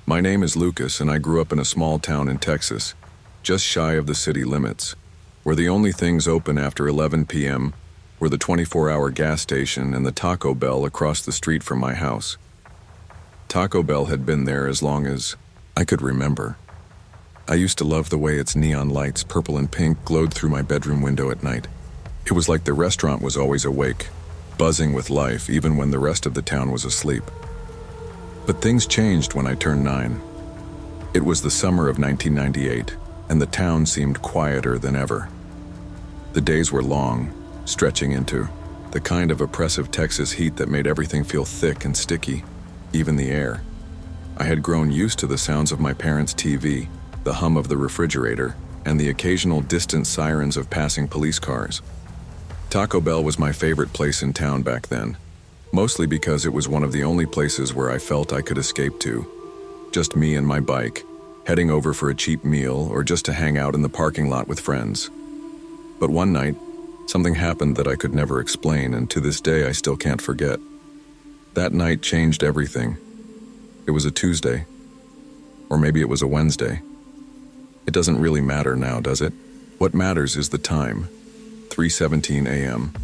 My name is Lucas, and I grew up in a small town in Texas, just shy of the city limits, where the only things open after 11 p.m. were the 24-hour gas station and the Taco Bell across the street from my house. Taco Bell had been there as long as I could remember. I used to love the way its neon lights, purple and pink, glowed through my bedroom window at night. It was like the restaurant was always awake, buzzing with life even when the rest of the town was asleep. But things changed when I turned 9. It was the summer of 1998, and the town seemed quieter than ever. The days were long, stretching into the kind of oppressive Texas heat that made everything feel thick and sticky, even the air. I had grown used to the sounds of my parents' TV, the hum of the refrigerator, and the occasional distant sirens of passing police cars. Taco Bell was my favorite place in town back then, mostly because it was one of the only places where I felt I could escape to. Just me and my bike, heading over for a cheap meal or just to hang out in the parking lot with friends. But one night, something happened that I could never explain, and to this day I still can't forget. That night changed everything. It was a Tuesday, or maybe it was a Wednesday. It doesn't really matter now, does it? What matters is the time, 3:17 a.m.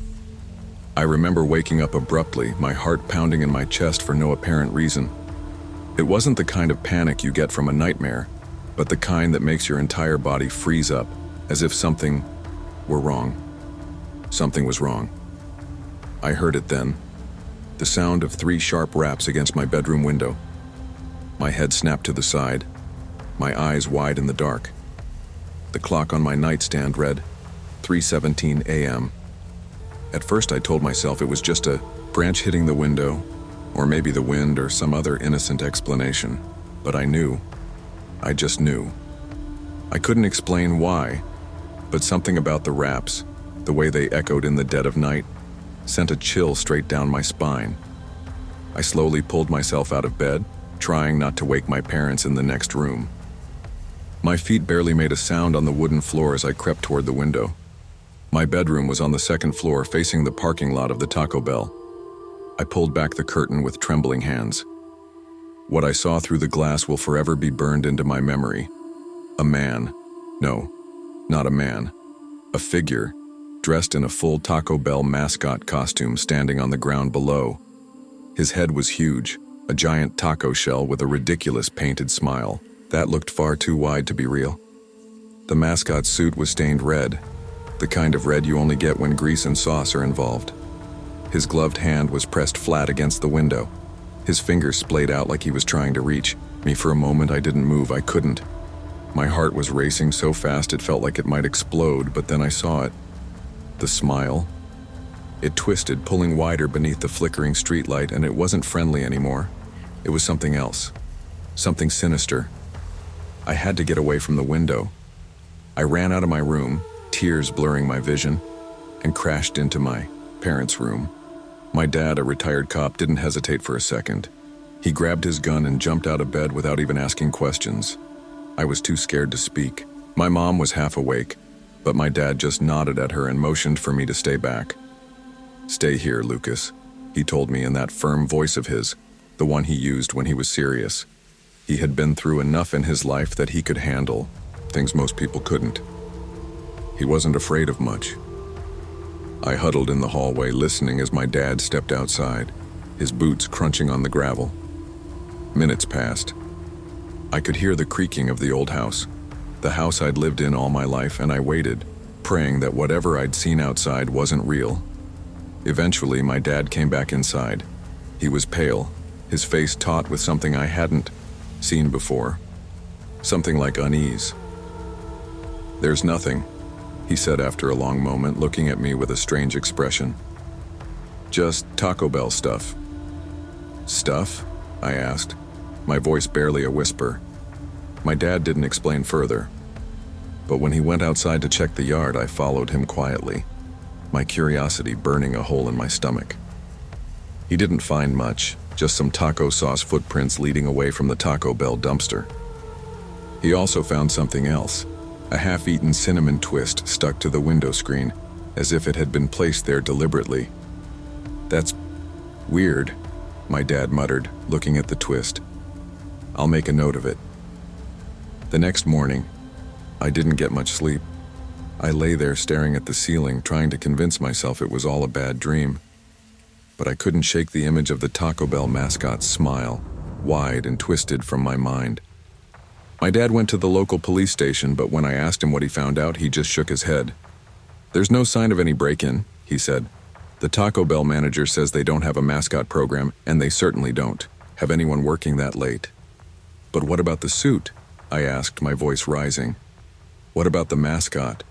I remember waking up abruptly, my heart pounding in my chest for no apparent reason. It wasn't the kind of panic you get from a nightmare, but the kind that makes your entire body freeze up, as if something were wrong. Something was wrong. I heard it then. The sound of 3 sharp raps against my bedroom window. My head snapped to the side, my eyes wide in the dark. The clock on my nightstand read 3:17 a.m. At first I told myself it was just a branch hitting the window, or maybe the wind or some other innocent explanation. But I knew. I just knew. I couldn't explain why, but something about the raps, the way they echoed in the dead of night, sent a chill straight down my spine. I slowly pulled myself out of bed, trying not to wake my parents in the next room. My feet barely made a sound on the wooden floor as I crept toward the window. My bedroom was on the 2nd floor, facing the parking lot of the Taco Bell. I pulled back the curtain with trembling hands. What I saw through the glass will forever be burned into my memory. A man. No, not a man. A figure, dressed in a full Taco Bell mascot costume, standing on the ground below. His head was huge, a giant taco shell with a ridiculous painted smile. That looked far too wide to be real. The mascot's suit was stained red, the kind of red you only get when grease and sauce are involved. His gloved hand was pressed flat against the window. His fingers splayed out like he was trying to reach me. For a moment I didn't move. I couldn't. My heart was racing so fast it felt like it might explode, but then I saw it. The smile. It twisted, pulling wider beneath the flickering streetlight, and it wasn't friendly anymore. It was something else. Something sinister. I had to get away from the window. I ran out of my room, tears blurring my vision, and crashed into my parents' room. My dad, a retired cop, didn't hesitate for a second. He grabbed his gun and jumped out of bed without even asking questions. I was too scared to speak. My mom was half awake, but my dad just nodded at her and motioned for me to stay back. "Stay here, Lucas," he told me in that firm voice of his, the one he used when he was serious. He had been through enough in his life that he could handle things most people couldn't. He wasn't afraid of much. I huddled in the hallway, listening as my dad stepped outside, his boots crunching on the gravel. Minutes passed. I could hear the creaking of the old house, the house I'd lived in all my life, and I waited, praying that whatever I'd seen outside wasn't real. Eventually, my dad came back inside. He was pale, his face taut with something I hadn't seen before. Something like unease. "There's nothing," he said after a long moment, looking at me with a strange expression. "Just Taco Bell stuff." "Stuff?" I asked, my voice barely a whisper. My dad didn't explain further, but when he went outside to check the yard, I followed him quietly, my curiosity burning a hole in my stomach. He didn't find much, just some taco sauce footprints leading away from the Taco Bell dumpster. He also found something else, a half-eaten cinnamon twist stuck to the window screen, as if it had been placed there deliberately. "That's weird," my dad muttered, looking at the twist. I'll make a note of it. The next morning, I didn't get much sleep. I lay there staring at the ceiling, trying to convince myself it was all a bad dream. But I couldn't shake the image of the Taco Bell mascot's smile, wide and twisted, from my mind. My dad went to the local police station, but when I asked him what he found out, he just shook his head. "There's no sign of any break-in," he said. "The Taco Bell manager says they don't have a mascot program, and they certainly don't have anyone working that late." "But what about the suit?" I asked, my voice rising. "What about the mascot?"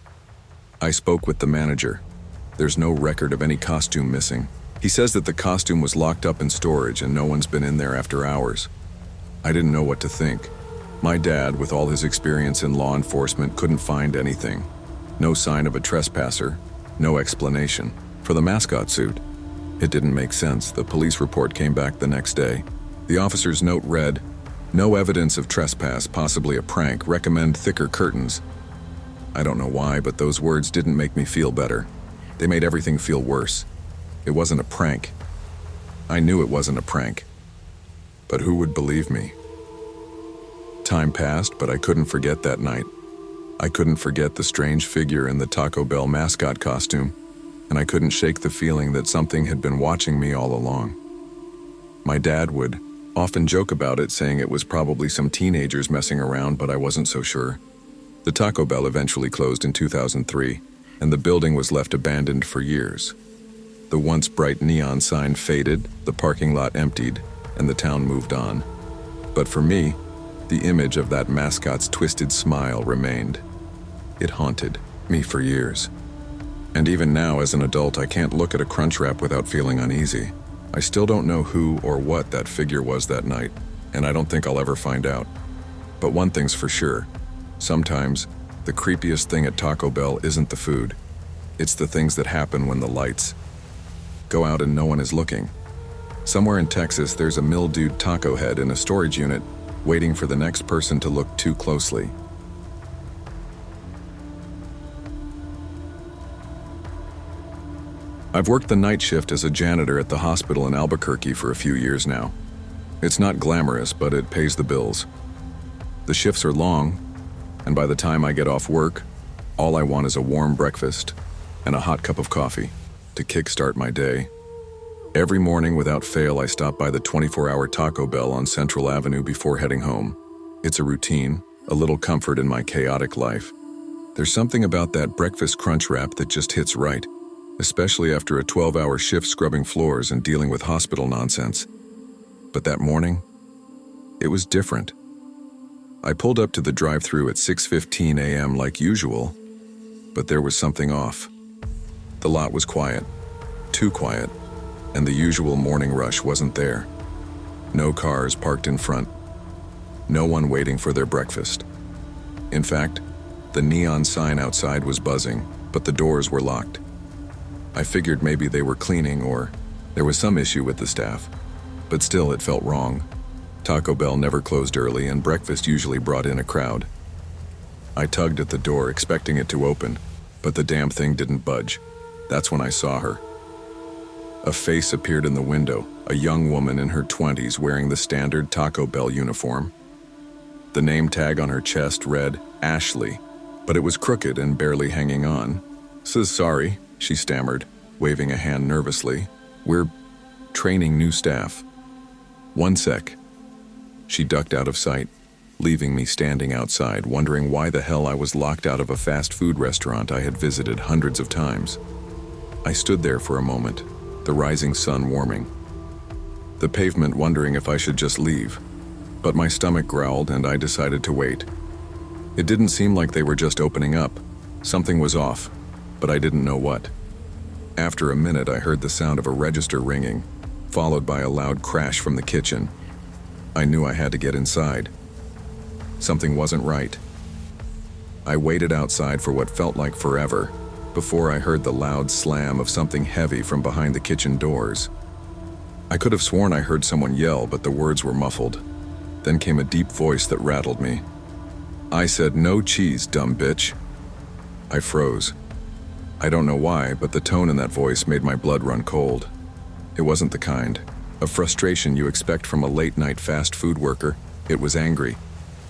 I spoke with the manager. There's no record of any costume missing. He says that the costume was locked up in storage and no one's been in there after hours. I didn't know what to think. My dad, with all his experience in law enforcement, couldn't find anything. No sign of a trespasser, no explanation. For the mascot suit, it didn't make sense. The police report came back the next day. The officer's note read, "No evidence of trespass, possibly a prank. Recommend thicker curtains." I don't know why, but those words didn't make me feel better. They made everything feel worse. It wasn't a prank. I knew it wasn't a prank. But who would believe me? Time passed, but I couldn't forget that night. I couldn't forget the strange figure in the Taco Bell mascot costume, and I couldn't shake the feeling that something had been watching me all along. My dad would often joke about it, saying it was probably some teenagers messing around, but I wasn't so sure. The Taco Bell eventually closed in 2003, and the building was left abandoned for years. The once bright neon sign faded, the parking lot emptied, and the town moved on. But for me, the image of that mascot's twisted smile remained. It haunted me for years. And even now, as an adult, I can't look at a Crunchwrap without feeling uneasy. I still don't know who or what that figure was that night, and I don't think I'll ever find out. But one thing's for sure. Sometimes, the creepiest thing at Taco Bell isn't the food. It's the things that happen when the lights go out and no one is looking. Somewhere in Texas, there's a mildewed taco head in a storage unit, waiting for the next person to look too closely. I've worked the night shift as a janitor at the hospital in Albuquerque for a few years now. It's not glamorous, but it pays the bills. The shifts are long, and by the time I get off work, all I want is a warm breakfast and a hot cup of coffee to kickstart my day. Every morning without fail, I stop by the 24-hour Taco Bell on Central Avenue before heading home. It's a routine, a little comfort in my chaotic life. There's something about that breakfast Crunchwrap that just hits right, especially after a 12-hour shift scrubbing floors and dealing with hospital nonsense. But that morning, it was different. I pulled up to the drive-thru at 6:15 a.m. like usual, but there was something off. The lot was quiet, too quiet, and the usual morning rush wasn't there. No cars parked in front. No one waiting for their breakfast. In fact, the neon sign outside was buzzing, but the doors were locked. I figured maybe they were cleaning or there was some issue with the staff, but still it felt wrong. Taco Bell never closed early, and breakfast usually brought in a crowd. I tugged at the door, expecting it to open, but the damn thing didn't budge. That's when I saw her. A face appeared in the window, a young woman in her 20s wearing the standard Taco Bell uniform. The name tag on her chest read Ashley, but it was crooked and barely hanging on. Sorry, she stammered, waving a hand nervously. "We're training new staff." "One sec." She ducked out of sight, leaving me standing outside, wondering why the hell I was locked out of a fast food restaurant I had visited hundreds of times. I stood there for a moment, the rising sun warming the pavement, wondering if I should just leave. But my stomach growled and I decided to wait. It didn't seem like they were just opening up. Something was off, but I didn't know what. After a minute, I heard the sound of a register ringing, followed by a loud crash from the kitchen. I knew I had to get inside. Something wasn't right. I waited outside for what felt like forever before I heard the loud slam of something heavy from behind the kitchen doors. I could have sworn I heard someone yell, but the words were muffled. Then came a deep voice that rattled me. I said, "No cheese, dumb bitch." I froze. I don't know why, but the tone in that voice made my blood run cold. It wasn't the kind of frustration you expect from a late-night fast food worker. It was angry,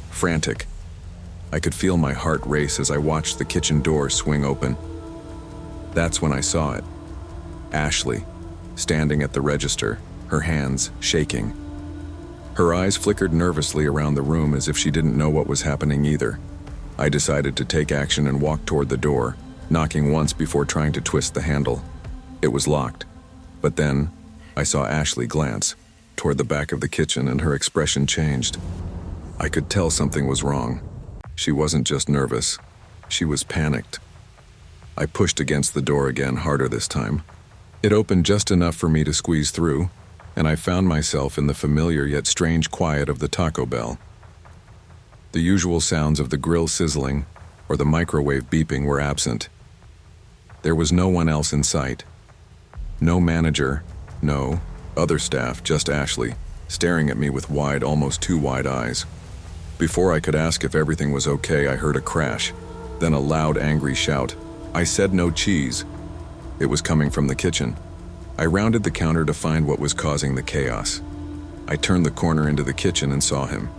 frantic. I could feel my heart race as I watched the kitchen door swing open. That's when I saw it. Ashley, standing at the register, her hands shaking. Her eyes flickered nervously around the room as if she didn't know what was happening either. I decided to take action and walk toward the door, knocking once before trying to twist the handle. It was locked, but then I saw Ashley glance toward the back of the kitchen and her expression changed. I could tell something was wrong. She wasn't just nervous, she was panicked. I pushed against the door again, harder this time. It opened just enough for me to squeeze through, and I found myself in the familiar yet strange quiet of the Tacobell. The usual sounds of the grill sizzling or the microwave beeping were absent. There was no one else in sight. No manager, no other staff, just Ashley, staring at me with wide, almost too wide eyes. Before I could ask if everything was okay, I heard a crash, then a loud, angry shout. I said no cheese. It was coming from the kitchen. I rounded the counter to find what was causing the chaos. I turned the corner into the kitchen and saw him.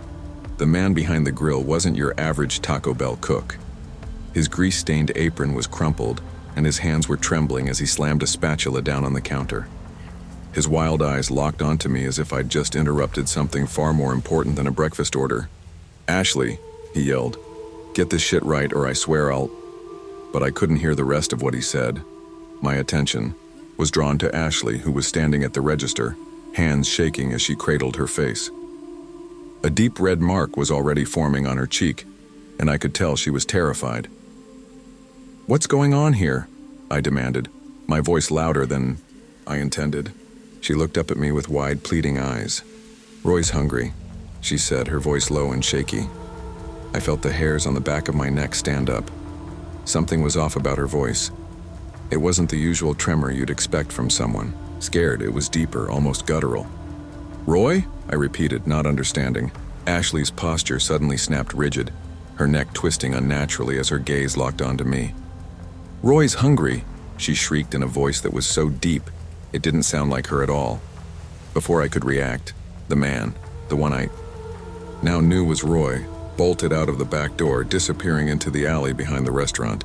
The man behind the grill wasn't your average Taco Bell cook. His grease-stained apron was crumpled, and his hands were trembling as he slammed a spatula down on the counter. His wild eyes locked onto me as if I'd just interrupted something far more important than a breakfast order. "Ashley," he yelled, "get this shit right or I swear I'll..." But I couldn't hear the rest of what he said. My attention was drawn to Ashley, who was standing at the register, hands shaking as she cradled her face. A deep red mark was already forming on her cheek, and I could tell she was terrified. "What's going on here?" I demanded, my voice louder than I intended. She looked up at me with wide, pleading eyes. "Roy's hungry," she said, her voice low and shaky. I felt the hairs on the back of my neck stand up. Something was off about her voice. It wasn't the usual tremor you'd expect from someone. Scared, it was deeper, almost guttural. "Roy?" I repeated, not understanding. Ashley's posture suddenly snapped rigid, her neck twisting unnaturally as her gaze locked onto me. "Roy's hungry," she shrieked in a voice that was so deep, it didn't sound like her at all. Before I could react, the man, the one I now knew was Roy, bolted out of the back door, disappearing into the alley behind the restaurant.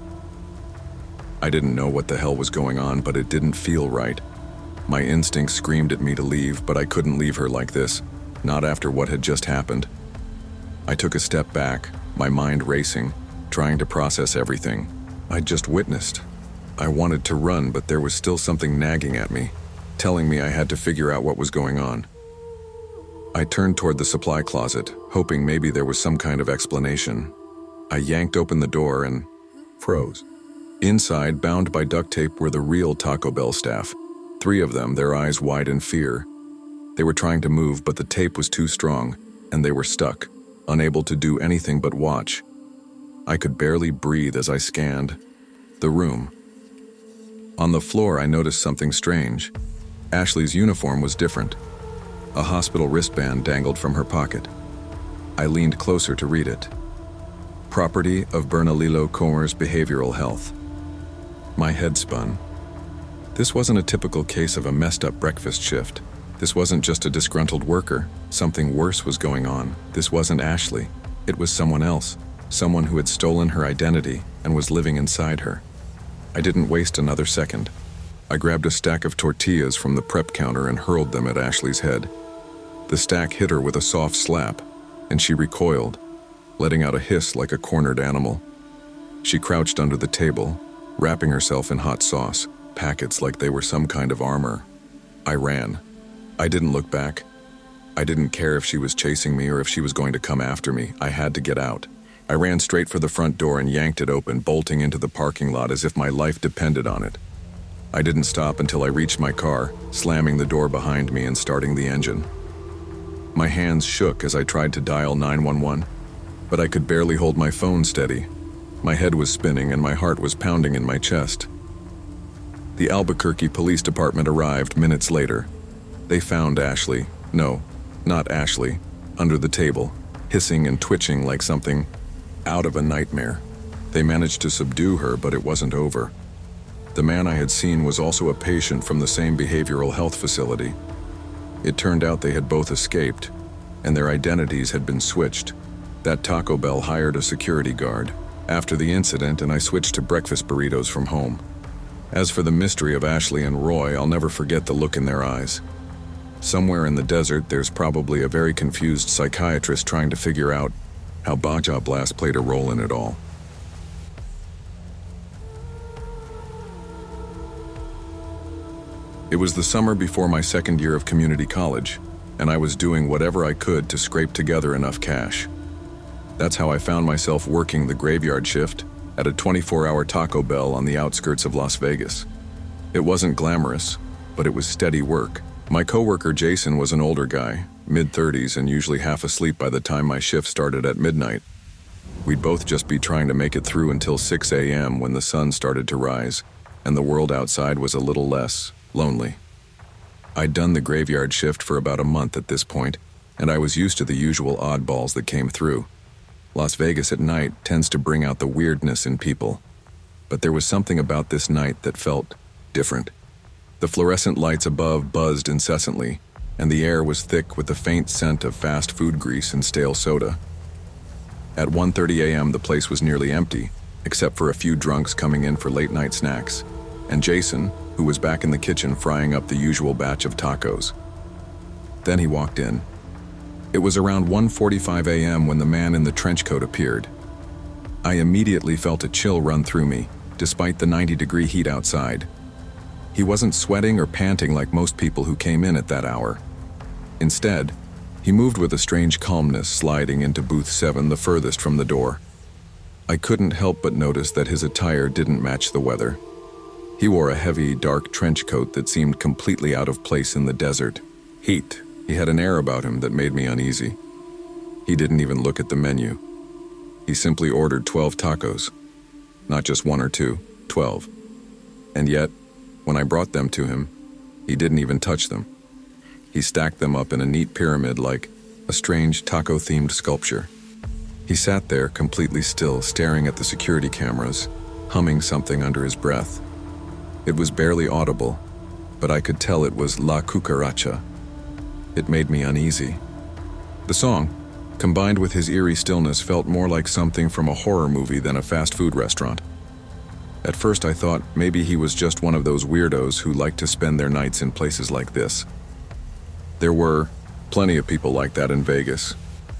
I didn't know what the hell was going on, but it didn't feel right. My instinct screamed at me to leave, but I couldn't leave her like this, not after what had just happened. I took a step back, my mind racing, trying to process everything I'd just witnessed. I wanted to run, but there was still something nagging at me, telling me I had to figure out what was going on. I turned toward the supply closet, hoping maybe there was some kind of explanation. I yanked open the door and froze. Inside, bound by duct tape, were the real Taco Bell staff. 3 of them, their eyes wide in fear. They were trying to move, but the tape was too strong, and they were stuck, unable to do anything but watch. I could barely breathe as I scanned the room. On the floor, I noticed something strange. Ashley's uniform was different. A hospital wristband dangled from her pocket. I leaned closer to read it. "Property of Bernalillo Comers Behavioral Health." My head spun. This wasn't a typical case of a messed-up breakfast shift. This wasn't just a disgruntled worker. Something worse was going on. This wasn't Ashley. It was someone else. Someone who had stolen her identity and was living inside her. I didn't waste another second. I grabbed a stack of tortillas from the prep counter and hurled them at Ashley's head. The stack hit her with a soft slap, and she recoiled, letting out a hiss like a cornered animal. She crouched under the table, wrapping herself in hot sauce, packets like they were some kind of armor. I ran. I didn't look back. I didn't care if she was chasing me or if she was going to come after me. I had to get out. I ran straight for the front door and yanked it open, bolting into the parking lot as if my life depended on it. I didn't stop until I reached my car, slamming the door behind me and starting the engine. My hands shook as I tried to dial 911, but I could barely hold my phone steady. My head was spinning and my heart was pounding in my chest. The Albuquerque Police Department arrived minutes later. They found Ashley, no, not Ashley, under the table, hissing and twitching like something out of a nightmare. They managed to subdue her, but it wasn't over. The man I had seen was also a patient from the same behavioral health facility. It turned out they had both escaped, and their identities had been switched. That Taco Bell hired a security guard after the incident, and I switched to breakfast burritos from home. As for the mystery of Ashley and Roy, I'll never forget the look in their eyes. Somewhere in the desert, there's probably a very confused psychiatrist trying to figure out how Baja Blast played a role in it all. It was the summer before my second year of community college, and I was doing whatever I could to scrape together enough cash. That's how I found myself working the graveyard shift at a 24-hour Taco Bell on the outskirts of Las Vegas. It wasn't glamorous, but it was steady work. My coworker Jason was an older guy, mid-30s, and usually half asleep by the time my shift started at midnight. We'd both just be trying to make it through until 6 a.m. when the sun started to rise, and the world outside was a little less lonely. I'd done the graveyard shift for about a month at this point, and I was used to the usual oddballs that came through. Las Vegas at night tends to bring out the weirdness in people, but there was something about this night that felt different. The fluorescent lights above buzzed incessantly, and the air was thick with the faint scent of fast food grease and stale soda. At 1:30 a.m. the place was nearly empty, except for a few drunks coming in for late-night snacks, and Jason, who was back in the kitchen frying up the usual batch of tacos. Then he walked in. It was around 1:45 a.m. when the man in the trench coat appeared. I immediately felt a chill run through me, despite the 90-degree heat outside. He wasn't sweating or panting like most people who came in at that hour. Instead, he moved with a strange calmness, sliding into booth 7, the furthest from the door. I couldn't help but notice that his attire didn't match the weather. He wore a heavy, dark trench coat that seemed completely out of place in the desert heat. He had an air about him that made me uneasy. He didn't even look at the menu. He simply ordered 12 tacos. Not just one or two, 12. And yet, when I brought them to him, he didn't even touch them. He stacked them up in a neat pyramid like a strange taco-themed sculpture. He sat there completely still, staring at the security cameras, humming something under his breath. It was barely audible, but I could tell it was La Cucaracha. It made me uneasy. The song, combined with his eerie stillness, felt more like something from a horror movie than a fast food restaurant. At first I thought maybe he was just one of those weirdos who like to spend their nights in places like this. There were plenty of people like that in Vegas.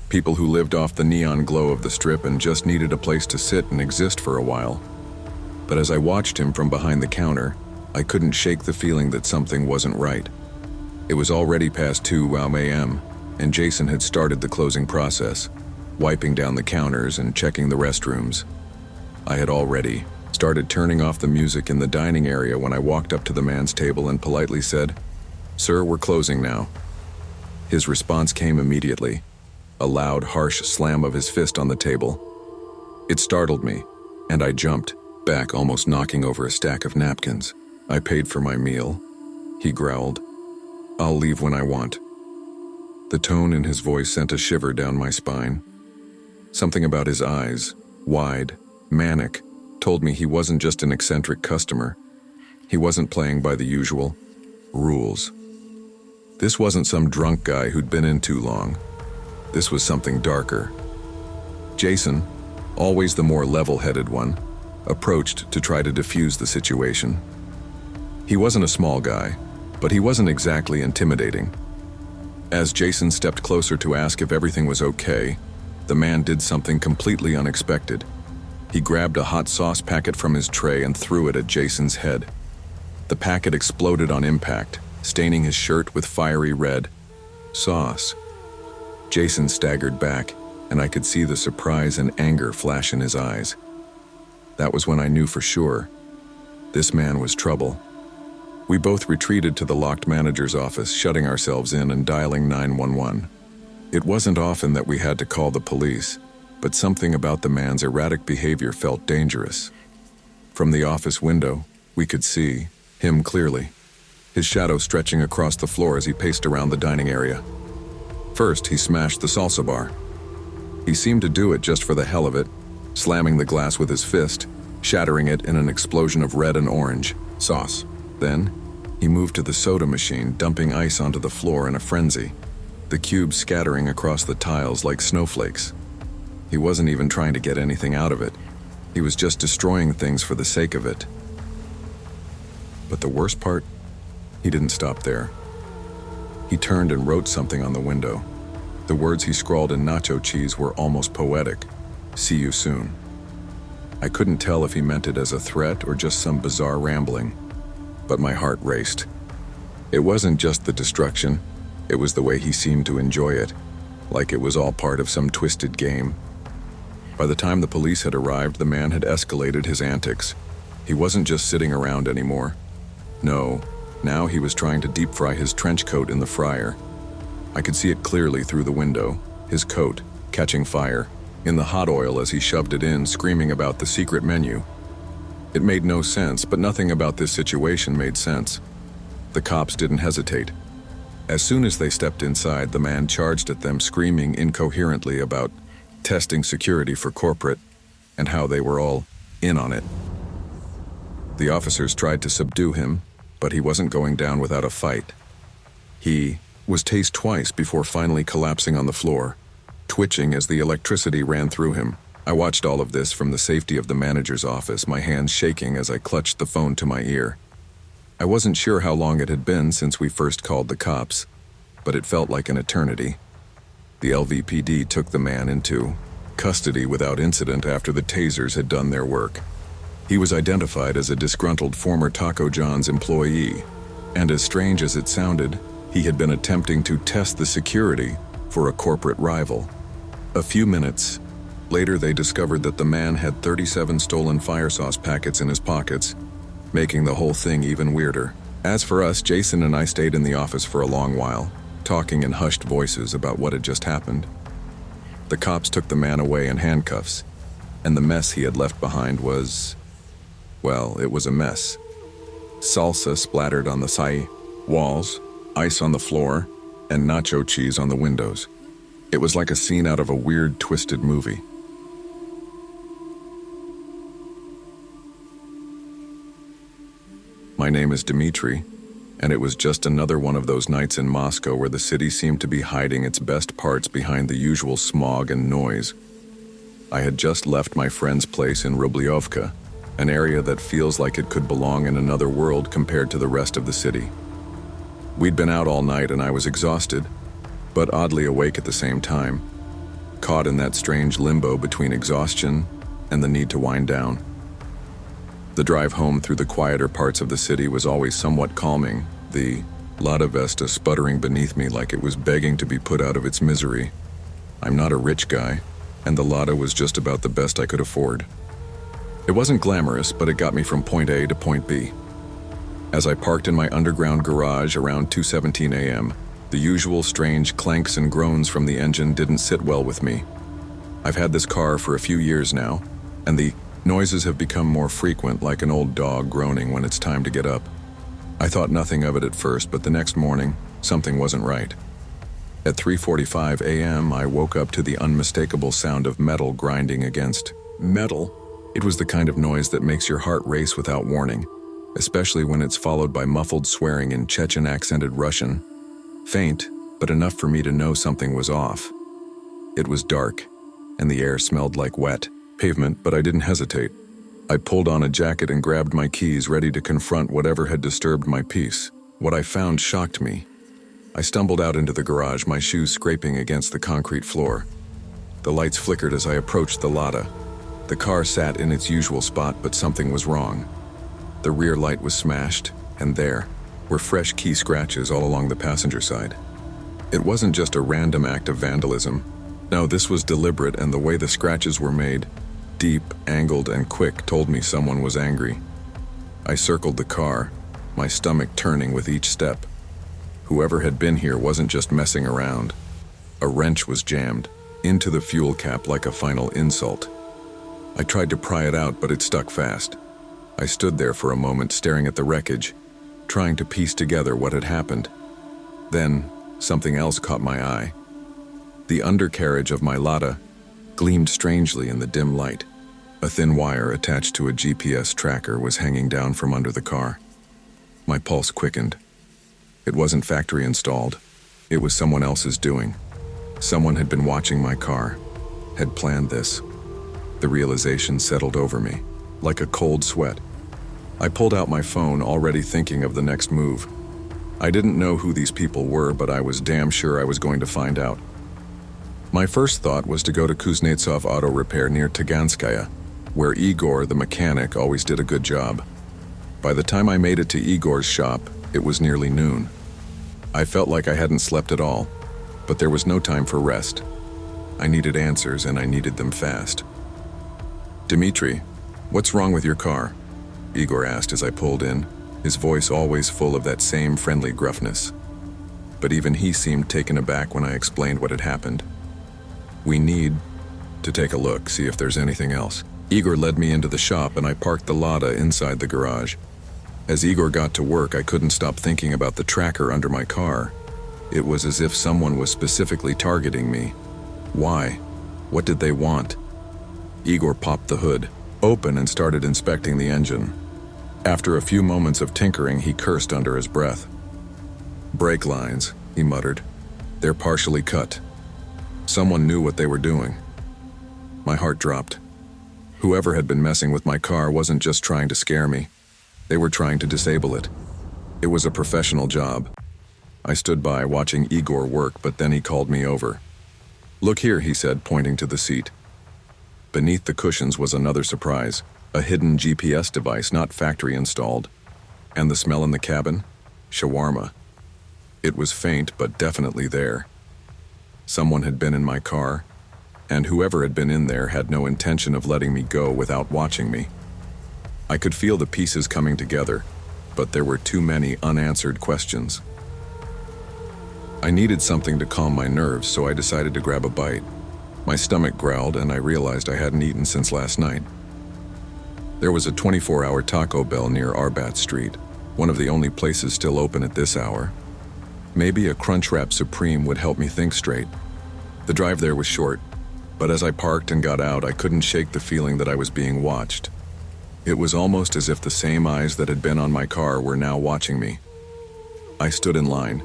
People who lived off the neon glow of the Strip and just needed a place to sit and exist for a while. But as I watched him from behind the counter, I couldn't shake the feeling that something wasn't right. It was already past 2 a.m., and Jason had started the closing process, wiping down the counters and checking the restrooms. I had already started turning off the music in the dining area when I walked up to the man's table and politely said, "Sir, we're closing now." His response came immediately, a loud, harsh slam of his fist on the table. It startled me, and I jumped back, almost knocking over a stack of napkins. "I paid for my meal," he growled. "I'll leave when I want." The tone in his voice sent a shiver down my spine. Something about his eyes, wide, manic, told me he wasn't just an eccentric customer. He wasn't playing by the usual rules. This wasn't some drunk guy who'd been in too long. This was something darker. Jason, always the more level-headed one, approached to try to defuse the situation. He wasn't a small guy, but he wasn't exactly intimidating. As Jason stepped closer to ask if everything was okay, the man did something completely unexpected. He grabbed a hot sauce packet from his tray and threw it at Jason's head. The packet exploded on impact, staining his shirt with fiery red sauce. Jason staggered back, and I could see the surprise and anger flash in his eyes. That was when I knew for sure. This man was trouble. We both retreated to the locked manager's office, shutting ourselves in and dialing 911. It wasn't often that we had to call the police, but something about the man's erratic behavior felt dangerous. From the office window, we could see him clearly, his shadow stretching across the floor as he paced around the dining area. First, he smashed the salsa bar. He seemed to do it just for the hell of it, slamming the glass with his fist, shattering it in an explosion of red and orange sauce. Then, he moved to the soda machine, dumping ice onto the floor in a frenzy. the cubes scattering across the tiles like snowflakes. He wasn't even trying to get anything out of it. He was just destroying things for the sake of it. But the worst part, he didn't stop there. He turned and wrote something on the window. The words he scrawled in nacho cheese were almost poetic. "See you soon." I couldn't tell if he meant it as a threat or just some bizarre rambling, but my heart raced. It wasn't just the destruction, it was the way he seemed to enjoy it, like it was all part of some twisted game. By the time the police had arrived, the man had escalated his antics. He wasn't just sitting around anymore. No, now he was trying to deep fry his trench coat in the fryer. I could see it clearly through the window, his coat catching fire, in the hot oil as he shoved it in, screaming about the secret menu. It made no sense, but nothing about this situation made sense. The cops didn't hesitate. As soon as they stepped inside, the man charged at them, screaming incoherently about testing security for corporate and how they were all in on it. The officers tried to subdue him, but he wasn't going down without a fight. He was tased twice before finally collapsing on the floor, twitching as the electricity ran through him. I watched all of this from the safety of the manager's office, my hands shaking as I clutched the phone to my ear. I wasn't sure how long it had been since we first called the cops, but it felt like an eternity. The LVPD took the man into custody without incident after the tasers had done their work. He was identified as a disgruntled former Taco John's employee, and as strange as it sounded, he had been attempting to test the security for a corporate rival. A few minutes later, they discovered that the man had 37 stolen fire sauce packets in his pockets, making the whole thing even weirder. As for us, Jason and I stayed in the office for a long while, talking in hushed voices about what had just happened. The cops took the man away in handcuffs, and the mess he had left behind was, well, it was a mess. Salsa splattered on the walls, ice on the floor, and nacho cheese on the windows. It was like a scene out of a weird, twisted movie. My name is Dmitri, and it was just another one of those nights in Moscow where the city seemed to be hiding its best parts behind the usual smog and noise. I had just left my friend's place in Rubliovka, an area that feels like it could belong in another world compared to the rest of the city. We'd been out all night and I was exhausted, but oddly awake at the same time, caught in that strange limbo between exhaustion and the need to wind down. The drive home through the quieter parts of the city was always somewhat calming, the Lada Vesta sputtering beneath me like it was begging to be put out of its misery. I'm not a rich guy, and the Lada was just about the best I could afford. It wasn't glamorous, but it got me from point A to point B. As I parked in my underground garage around 2:17 a.m., the usual strange clanks and groans from the engine didn't sit well with me. I've had this car for a few years now, and the noises have become more frequent, like an old dog groaning when it's time to get up. I thought nothing of it at first, but the next morning, something wasn't right. At 3:45 a.m., I woke up to the unmistakable sound of metal grinding against metal. It was the kind of noise that makes your heart race without warning, especially when it's followed by muffled swearing in Chechen-accented Russian. Faint, but enough for me to know something was off. It was dark, and the air smelled like wet pavement, but I didn't hesitate. I pulled on a jacket and grabbed my keys, ready to confront whatever had disturbed my peace. What I found shocked me. I stumbled out into the garage, my shoes scraping against the concrete floor. The lights flickered as I approached the Lada. The car sat in its usual spot, but something was wrong. The rear light was smashed, and there were fresh key scratches all along the passenger side. It wasn't just a random act of vandalism. No, this was deliberate, and the way the scratches were made, deep, angled, and quick, told me someone was angry. I circled the car, my stomach turning with each step. Whoever had been here wasn't just messing around. A wrench was jammed into the fuel cap like a final insult. I tried to pry it out, but it stuck fast. I stood there for a moment, staring at the wreckage, trying to piece together what had happened. Then, something else caught my eye. The undercarriage of my Lada gleamed strangely in the dim light. A thin wire attached to a GPS tracker was hanging down from under the car. My pulse quickened. It wasn't factory installed. It was someone else's doing. Someone had been watching my car, had planned this. The realization settled over me, like a cold sweat. I pulled out my phone, already thinking of the next move. I didn't know who these people were, but I was damn sure I was going to find out. My first thought was to go to Kuznetsov Auto Repair near Taganskaya, where Igor, the mechanic, always did a good job. By the time I made it to Igor's shop, it was nearly noon. I felt like I hadn't slept at all, but there was no time for rest. I needed answers, and I needed them fast. "Dmitri, what's wrong with your car?" Igor asked as I pulled in, his voice always full of that same friendly gruffness. But even he seemed taken aback when I explained what had happened. "We need to take a look, see if there's anything else." Igor led me into the shop, and I parked the Lada inside the garage. As Igor got to work, I couldn't stop thinking about the tracker under my car. It was as if someone was specifically targeting me. Why? What did they want? Igor popped the hood open and started inspecting the engine. After a few moments of tinkering, he cursed under his breath. "Brake lines," he muttered. "They're partially cut. Someone knew what they were doing." My heart dropped. Whoever had been messing with my car wasn't just trying to scare me. They were trying to disable it. It was a professional job. I stood by watching Igor work, but then he called me over. "Look here," he said, pointing to the seat. Beneath the cushions was another surprise, a hidden GPS device not factory installed. And the smell in the cabin? Shawarma. It was faint, but definitely there. Someone had been in my car, and whoever had been in there had no intention of letting me go without watching me. I could feel the pieces coming together, but there were too many unanswered questions. I needed something to calm my nerves, so I decided to grab a bite. My stomach growled, and I realized I hadn't eaten since last night. There was a 24-hour Taco Bell near Arbat Street, one of the only places still open at this hour. Maybe a Crunchwrap Supreme would help me think straight. The drive there was short, but as I parked and got out, I couldn't shake the feeling that I was being watched. It was almost as if the same eyes that had been on my car were now watching me. I stood in line,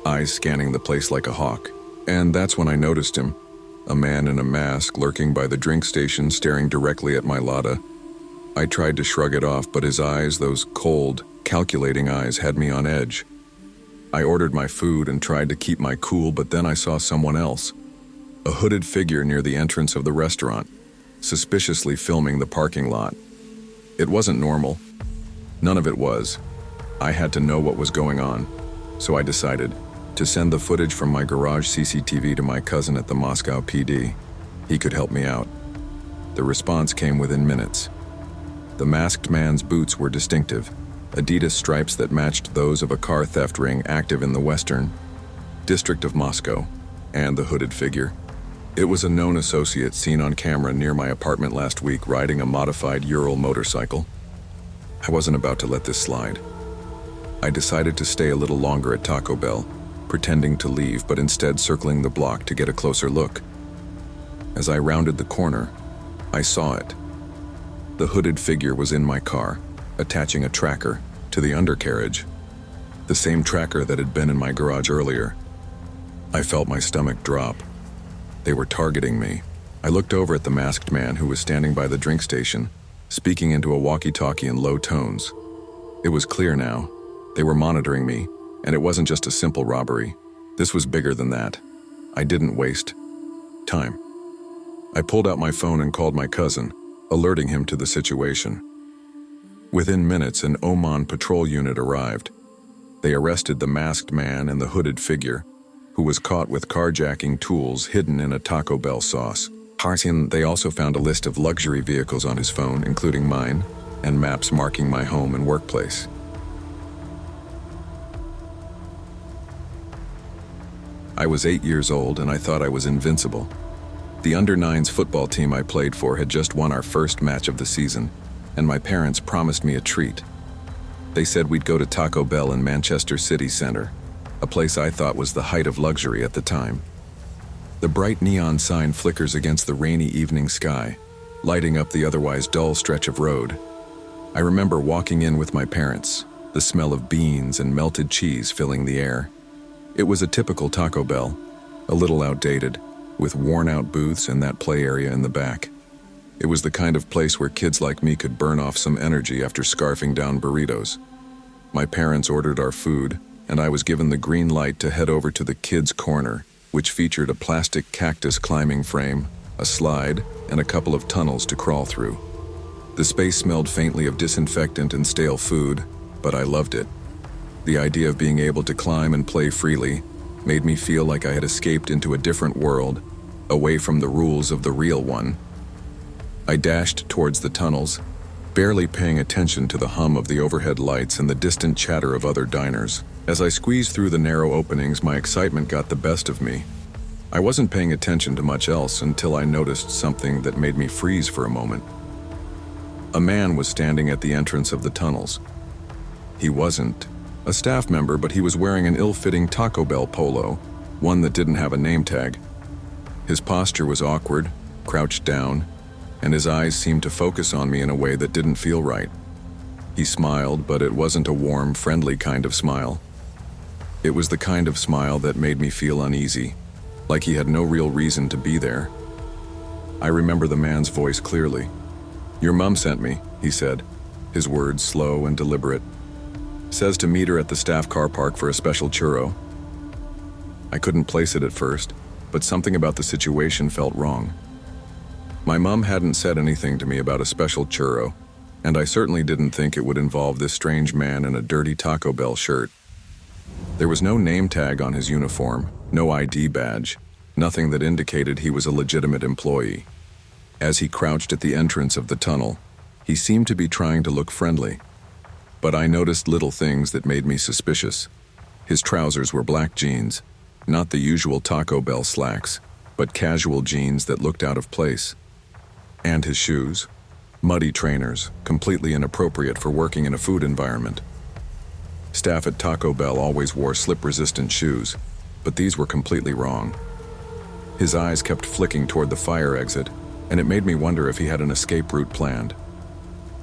eyes scanning the place like a hawk, and that's when I noticed him, a man in a mask lurking by the drink station staring directly at my Lada. I tried to shrug it off, but his eyes, those cold, calculating eyes, had me on edge. I ordered my food and tried to keep my cool, but then I saw someone else, a hooded figure near the entrance of the restaurant, suspiciously filming the parking lot. It wasn't normal. None of it was. I had to know what was going on, so I decided to send the footage from my garage CCTV to my cousin at the Moscow PD. He could help me out. The response came within minutes. The masked man's boots were distinctive, Adidas stripes that matched those of a car theft ring active in the Western District of Moscow, and the hooded figure. It was a known associate seen on camera near my apartment last week riding a modified Ural motorcycle. I wasn't about to let this slide. I decided to stay a little longer at Taco Bell, pretending to leave, but instead circling the block to get a closer look. As I rounded the corner, I saw it. The hooded figure was in my car, attaching a tracker to the undercarriage, the same tracker that had been in my garage earlier. I felt my stomach drop. They were targeting me. I looked over at the masked man who was standing by the drink station, speaking into a walkie-talkie in low tones. It was clear now. They were monitoring me, and it wasn't just a simple robbery. This was bigger than that. I didn't waste time. I pulled out my phone and called my cousin, alerting him to the situation. Within minutes, an Oman patrol unit arrived. They arrested the masked man and the hooded figure, who was caught with carjacking tools hidden in a Taco Bell sauce. They also found a list of luxury vehicles on his phone, including mine, and maps marking my home and workplace. I was 8 years old, and I thought I was invincible. The under-9s football team I played for had just won our first match of the season, and my parents promised me a treat. They said we'd go to Taco Bell in Manchester City Centre, a place I thought was the height of luxury at the time. The bright neon sign flickers against the rainy evening sky, lighting up the otherwise dull stretch of road. I remember walking in with my parents, the smell of beans and melted cheese filling the air. It was a typical Taco Bell, a little outdated, with worn-out booths and that play area in the back. It was the kind of place where kids like me could burn off some energy after scarfing down burritos. My parents ordered our food, and I was given the green light to head over to the kids' corner, which featured a plastic cactus climbing frame, a slide, and a couple of tunnels to crawl through. The space smelled faintly of disinfectant and stale food, but I loved it. The idea of being able to climb and play freely made me feel like I had escaped into a different world, away from the rules of the real one. I dashed towards the tunnels, barely paying attention to the hum of the overhead lights and the distant chatter of other diners. As I squeezed through the narrow openings, my excitement got the best of me. I wasn't paying attention to much else until I noticed something that made me freeze for a moment. A man was standing at the entrance of the tunnels. He wasn't a staff member, but he was wearing an ill-fitting Taco Bell polo, one that didn't have a name tag. His posture was awkward, crouched down, and his eyes seemed to focus on me in a way that didn't feel right. He smiled, but it wasn't a warm, friendly kind of smile. It was the kind of smile that made me feel uneasy, like he had no real reason to be there. I remember the man's voice clearly. "Your mom sent me," he said, his words slow and deliberate. "Says to meet her at the staff car park for a special churro." I couldn't place it at first, but something about the situation felt wrong. My mom hadn't said anything to me about a special churro, and I certainly didn't think it would involve this strange man in a dirty Taco Bell shirt. There was no name tag on his uniform, no ID badge, nothing that indicated he was a legitimate employee. As he crouched at the entrance of the tunnel, he seemed to be trying to look friendly. But I noticed little things that made me suspicious. His trousers were black jeans, not the usual Taco Bell slacks, but casual jeans that looked out of place. And his shoes, muddy trainers, completely inappropriate for working in a food environment. Staff at Taco Bell always wore slip-resistant shoes, but these were completely wrong. His eyes kept flicking toward the fire exit, and it made me wonder if he had an escape route planned.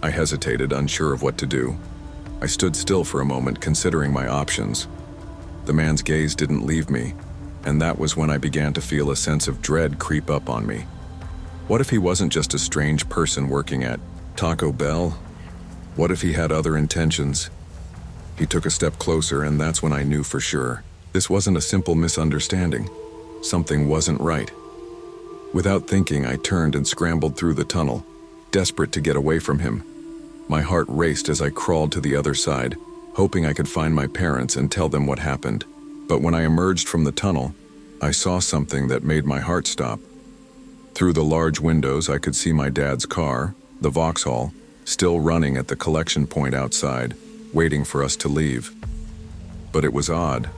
I hesitated, unsure of what to do. I stood still for a moment, considering my options. The man's gaze didn't leave me, and that was when I began to feel a sense of dread creep up on me. What if he wasn't just a strange person working at Taco Bell? What if he had other intentions? He took a step closer, and that's when I knew for sure. This wasn't a simple misunderstanding. Something wasn't right. Without thinking, I turned and scrambled through the tunnel, desperate to get away from him. My heart raced as I crawled to the other side, hoping I could find my parents and tell them what happened. But when I emerged from the tunnel, I saw something that made my heart stop. Through the large windows, I could see my dad's car, the Vauxhall, still running at the collection point outside, waiting for us to leave. But it was odd.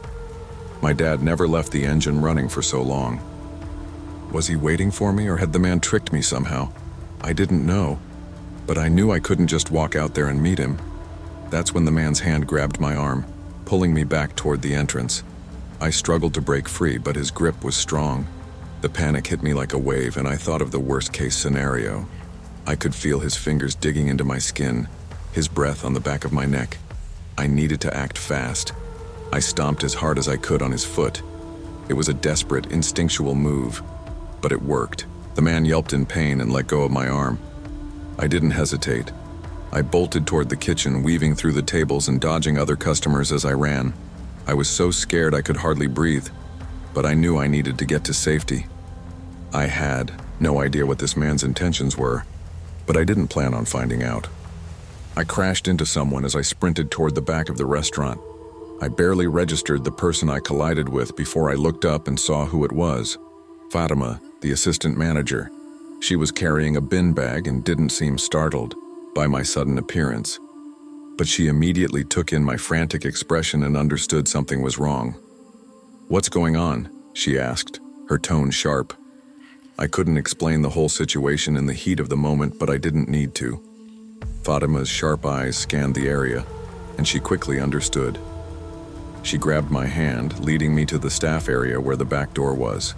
My dad never left the engine running for so long. Was he waiting for me, or had the man tricked me somehow? I didn't know, but I knew I couldn't just walk out there and meet him. That's when the man's hand grabbed my arm, pulling me back toward the entrance. I struggled to break free, but his grip was strong. The panic hit me like a wave, and I thought of the worst-case scenario. I could feel his fingers digging into my skin, his breath on the back of my neck. I needed to act fast. I stomped as hard as I could on his foot. It was a desperate, instinctual move, but it worked. The man yelped in pain and let go of my arm. I didn't hesitate. I bolted toward the kitchen, weaving through the tables and dodging other customers as I ran. I was so scared I could hardly breathe, but I knew I needed to get to safety. I had no idea what this man's intentions were, but I didn't plan on finding out. I crashed into someone as I sprinted toward the back of the restaurant. I barely registered the person I collided with before I looked up and saw who it was. Fatima, the assistant manager. She was carrying a bin bag and didn't seem startled by my sudden appearance. But she immediately took in my frantic expression and understood something was wrong. "What's going on?" she asked, her tone sharp. I couldn't explain the whole situation in the heat of the moment, but I didn't need to. Fatima's sharp eyes scanned the area, and she quickly understood. She grabbed my hand, leading me to the staff area where the back door was.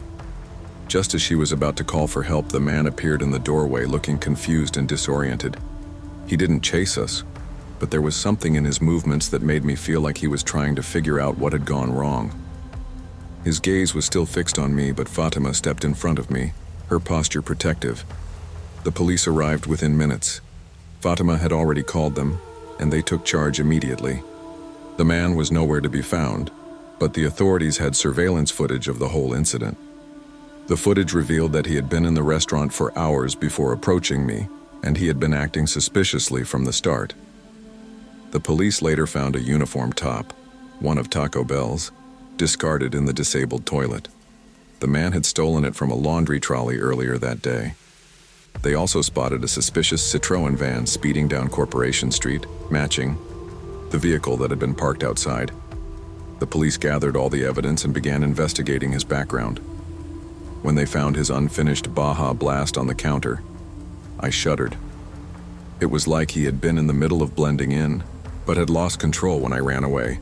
Just as she was about to call for help, the man appeared in the doorway, looking confused and disoriented. He didn't chase us, but there was something in his movements that made me feel like he was trying to figure out what had gone wrong. His gaze was still fixed on me, but Fatima stepped in front of me, her posture protective. The police arrived within minutes. Fatima had already called them, and they took charge immediately. The man was nowhere to be found, but the authorities had surveillance footage of the whole incident. The footage revealed that he had been in the restaurant for hours before approaching me, and he had been acting suspiciously from the start. The police later found a uniform top, one of Tacobell's, discarded in the disabled toilet. The man had stolen it from a laundry trolley earlier that day. They also spotted a suspicious Citroën van speeding down Corporation Street, matching the vehicle that had been parked outside. The police gathered all the evidence and began investigating his background. When they found his unfinished Baja Blast on the counter, I shuddered. It was like he had been in the middle of blending in, but had lost control when I ran away.